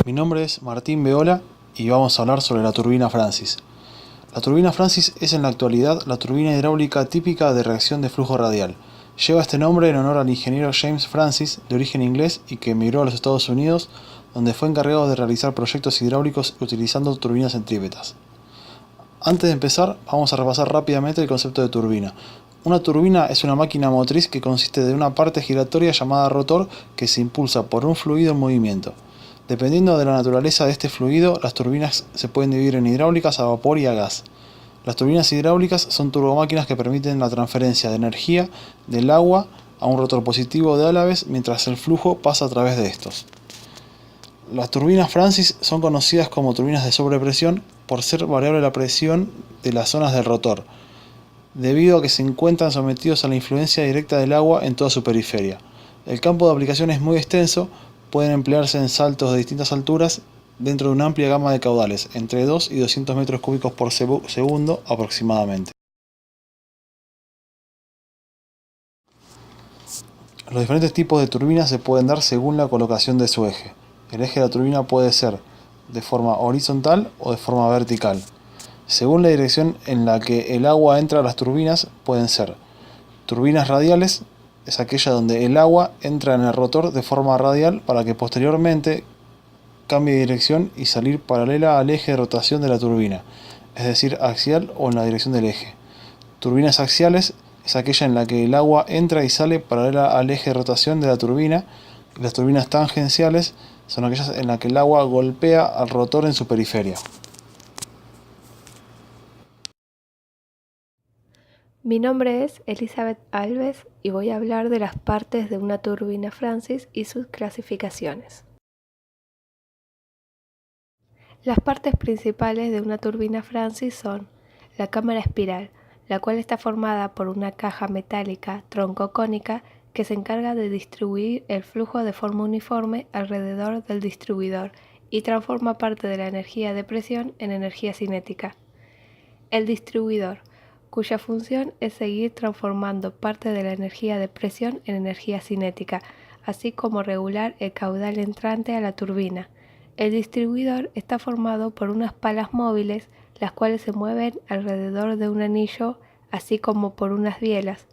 Mi nombre es Martín Beola y vamos a hablar sobre la turbina Francis. La turbina Francis es en la actualidad la turbina hidráulica típica de reacción de flujo radial. Lleva este nombre en honor al ingeniero James Francis, de origen inglés y que emigró a los Estados Unidos, donde fue encargado de realizar proyectos hidráulicos utilizando turbinas centrípetas. Antes de empezar, vamos a repasar rápidamente el concepto de turbina. Una turbina es una máquina motriz que consiste de una parte giratoria llamada rotor que se impulsa por un fluido en movimiento. Dependiendo de la naturaleza de este fluido, las turbinas se pueden dividir en hidráulicas, a vapor y a gas. Las turbinas hidráulicas son turbomáquinas que permiten la transferencia de energía del agua a un rotor positivo de álabes mientras el flujo pasa a través de estos. Las turbinas Francis son conocidas como turbinas de sobrepresión por ser variable la presión de las zonas del rotor, debido a que se encuentran sometidos a la influencia directa del agua en toda su periferia. El campo de aplicación es muy extenso, pueden emplearse en saltos de distintas alturas dentro de una amplia gama de caudales, entre 2 y 200 metros cúbicos por segundo aproximadamente. Los diferentes tipos de turbinas se pueden dar según la colocación de su eje. El eje de la turbina puede ser de forma horizontal o de forma vertical. Según la dirección en la que el agua entra a las turbinas, pueden ser turbinas radiales, es aquella donde el agua entra en el rotor de forma radial para que posteriormente cambie de dirección y salir paralela al eje de rotación de la turbina, es decir, axial o en la dirección del eje. Turbinas axiales es aquella en la que el agua entra y sale paralela al eje de rotación de la turbina. Las turbinas tangenciales son aquellas en las que el agua golpea al rotor en su periferia. Mi nombre es Elizabeth Alves y voy a hablar de las partes de una turbina Francis y sus clasificaciones. Las partes principales de una turbina Francis son la cámara espiral, la cual está formada por una caja metálica troncocónica que se encarga de distribuir el flujo de forma uniforme alrededor del distribuidor y transforma parte de la energía de presión en energía cinética. El distribuidor, cuya función es seguir transformando parte de la energía de presión en energía cinética, así como regular el caudal entrante a la turbina. El distribuidor está formado por unas palas móviles, las cuales se mueven alrededor de un anillo, así como por unas bielas,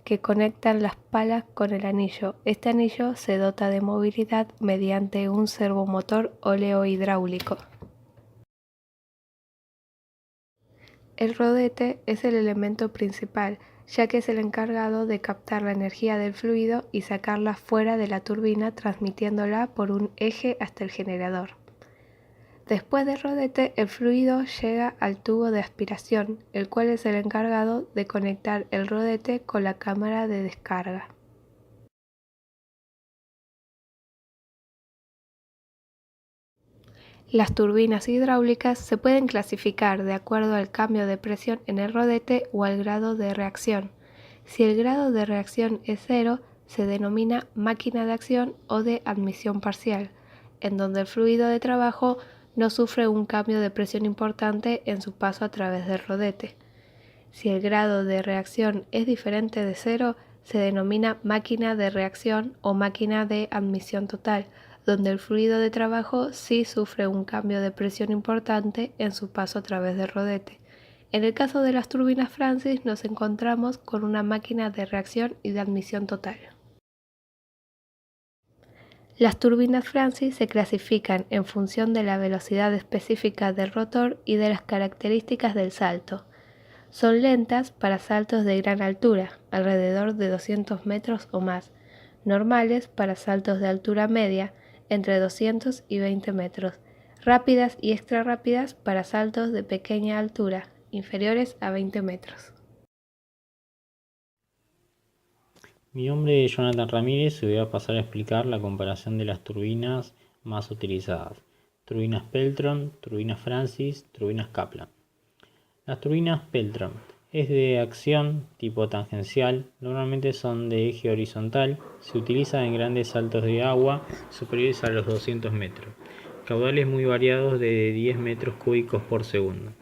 que conectan las palas con el anillo. Este anillo se dota de movilidad mediante un servomotor oleohidráulico. El rodete es el elemento principal, ya que es el encargado de captar la energía del fluido y sacarla fuera de la turbina transmitiéndola por un eje hasta el generador. Después del rodete, el fluido llega al tubo de aspiración, el cual es el encargado de conectar el rodete con la cámara de descarga. Las turbinas hidráulicas se pueden clasificar de acuerdo al cambio de presión en el rodete o al grado de reacción. Si el grado de reacción es cero, se denomina máquina de acción o de admisión parcial, en donde el fluido de trabajo no sufre un cambio de presión importante en su paso a través del rodete. Si el grado de reacción es diferente de cero, se denomina máquina de reacción o máquina de admisión total, donde el fluido de trabajo sí sufre un cambio de presión importante en su paso a través del rodete. En el caso de las turbinas Francis nos encontramos con una máquina de reacción y de admisión total. Las turbinas Francis se clasifican en función de la velocidad específica del rotor y de las características del salto. Son lentas para saltos de gran altura, alrededor de 200 metros o más, normales para saltos de altura media, entre 200 y 20 metros, rápidas y extra rápidas para saltos de pequeña altura, inferiores a 20 metros. Mi nombre es Jonathan Ramírez y voy a pasar a explicar la comparación de las turbinas más utilizadas. Turbinas Peltron, turbinas Francis, turbinas Kaplan. Las turbinas Peltron es de acción tipo tangencial, normalmente son de eje horizontal, se utiliza en grandes saltos de agua superiores a los 200 metros, caudales muy variados de 10 metros cúbicos por segundo.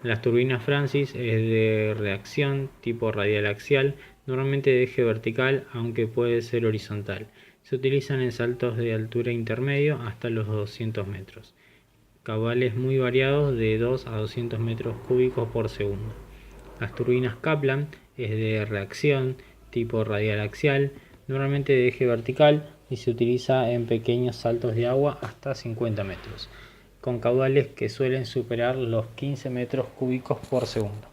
Las turbinas Francis es de reacción tipo radial axial, normalmente de eje vertical, aunque puede ser horizontal. Se utilizan en saltos de altura intermedio hasta los 200 metros. Caudales muy variados de 2 a 200 metros cúbicos por segundo. Las turbinas Kaplan es de reacción tipo radial axial, normalmente de eje vertical, y se utiliza en pequeños saltos de agua hasta 50 metros, con caudales que suelen superar los 15 metros cúbicos por segundo.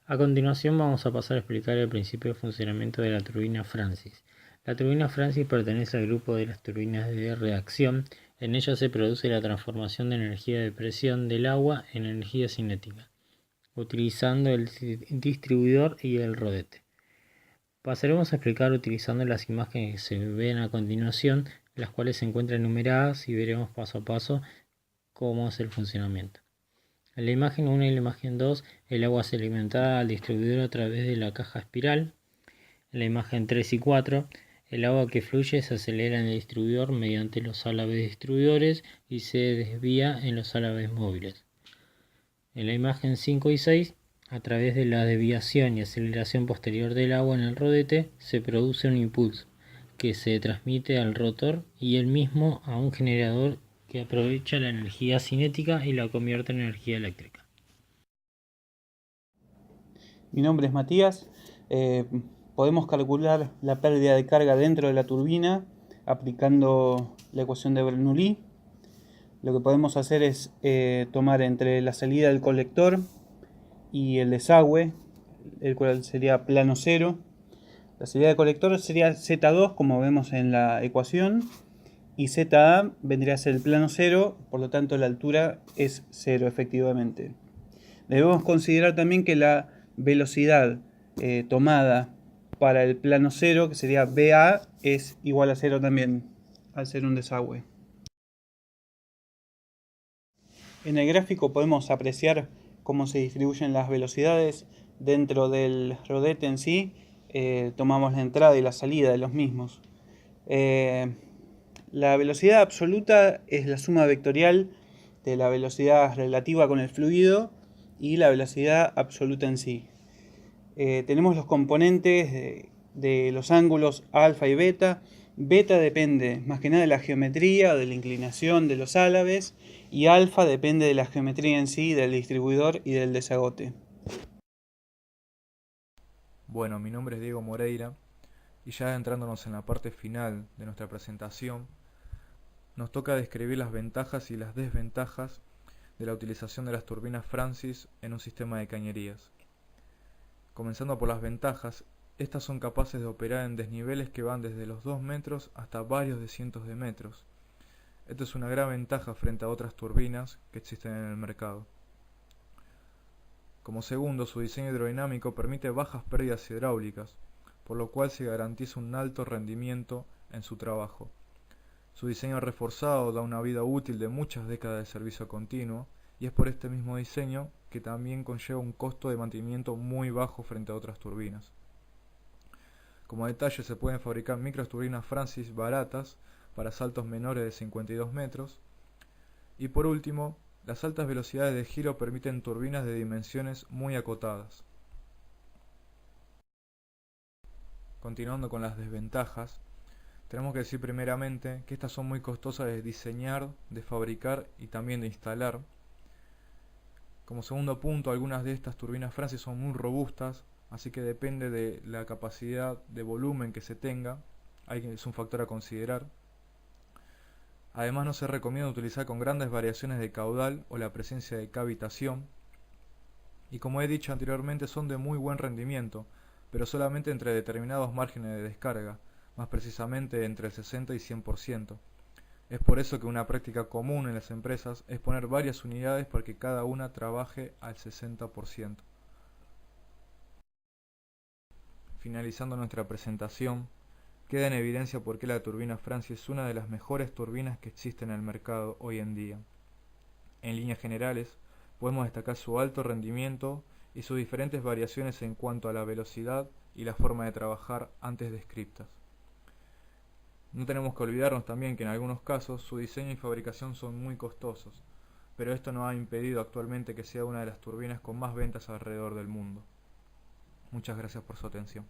A continuación vamos a pasar a explicar el principio de funcionamiento de la turbina Francis. La turbina Francis pertenece al grupo de las turbinas de reacción. En ella se produce la transformación de energía de presión del agua en energía cinética, utilizando el distribuidor y el rodete. Pasaremos a explicar utilizando las imágenes que se ven a continuación, las cuales se encuentran numeradas, y veremos paso a paso cómo es el funcionamiento. En la imagen 1 y la imagen 2, el agua se alimentará al distribuidor a través de la caja espiral. En la imagen 3 y 4, el agua que fluye se acelera en el distribuidor mediante los álabes distribuidores y se desvía en los álabes móviles. En la imagen 5 y 6, a través de la desviación y aceleración posterior del agua en el rodete, se produce un impulso que se transmite al rotor y el mismo a un generador que aprovecha la energía cinética y la convierte en energía eléctrica. Mi nombre es Matías. Podemos calcular la pérdida de carga dentro de la turbina aplicando la ecuación de Bernoulli. Lo que podemos hacer es tomar entre la salida del colector y el desagüe, el cual sería plano cero. La salida del colector sería Z2, como vemos en la ecuación, y ZA vendría a ser el plano cero, por lo tanto la altura es cero efectivamente. Debemos considerar también que la velocidad tomada para el plano cero, que sería BA, es igual a cero también, al ser un desagüe. En el gráfico podemos apreciar cómo se distribuyen las velocidades dentro del rodete en sí. Tomamos la entrada y la salida de los mismos. La velocidad absoluta es la suma vectorial de la velocidad relativa con el fluido y la velocidad absoluta en sí. Tenemos los componentes de los ángulos alfa y beta. Beta depende más que nada de la geometría, de la inclinación de los álabes, y alfa depende de la geometría en sí, del distribuidor y del desagote. Bueno, mi nombre es Diego Moreira y ya adentrándonos en la parte final de nuestra presentación, nos toca describir las ventajas y las desventajas de la utilización de las turbinas Francis en un sistema de cañerías. Comenzando por las ventajas, estas son capaces de operar en desniveles que van desde los 2 metros hasta varios de cientos de metros. Esto es una gran ventaja frente a otras turbinas que existen en el mercado. Como segundo, su diseño hidrodinámico permite bajas pérdidas hidráulicas, por lo cual se garantiza un alto rendimiento en su trabajo. Su diseño reforzado da una vida útil de muchas décadas de servicio continuo, y es por este mismo diseño que también conlleva un costo de mantenimiento muy bajo frente a otras turbinas. Como detalle, se pueden fabricar microturbinas Francis baratas para saltos menores de 52 metros. Y por último, las altas velocidades de giro permiten turbinas de dimensiones muy acotadas. Continuando con las desventajas, tenemos que decir primeramente que estas son muy costosas de diseñar, de fabricar y también de instalar. Como segundo punto, algunas de estas turbinas Francis son muy robustas, así que depende de la capacidad de volumen que se tenga, es un factor a considerar. Además, no se recomienda utilizar con grandes variaciones de caudal o la presencia de cavitación. Y como he dicho anteriormente, son de muy buen rendimiento, pero solamente entre determinados márgenes de descarga, más precisamente entre el 60 y 100%. Es por eso que una práctica común en las empresas es poner varias unidades para que cada una trabaje al 60%. Finalizando nuestra presentación, queda en evidencia por qué la turbina Francis es una de las mejores turbinas que existen en el mercado hoy en día. En líneas generales, podemos destacar su alto rendimiento y sus diferentes variaciones en cuanto a la velocidad y la forma de trabajar antes descritas. No tenemos que olvidarnos también que en algunos casos su diseño y fabricación son muy costosos, pero esto no ha impedido actualmente que sea una de las turbinas con más ventas alrededor del mundo. Muchas gracias por su atención.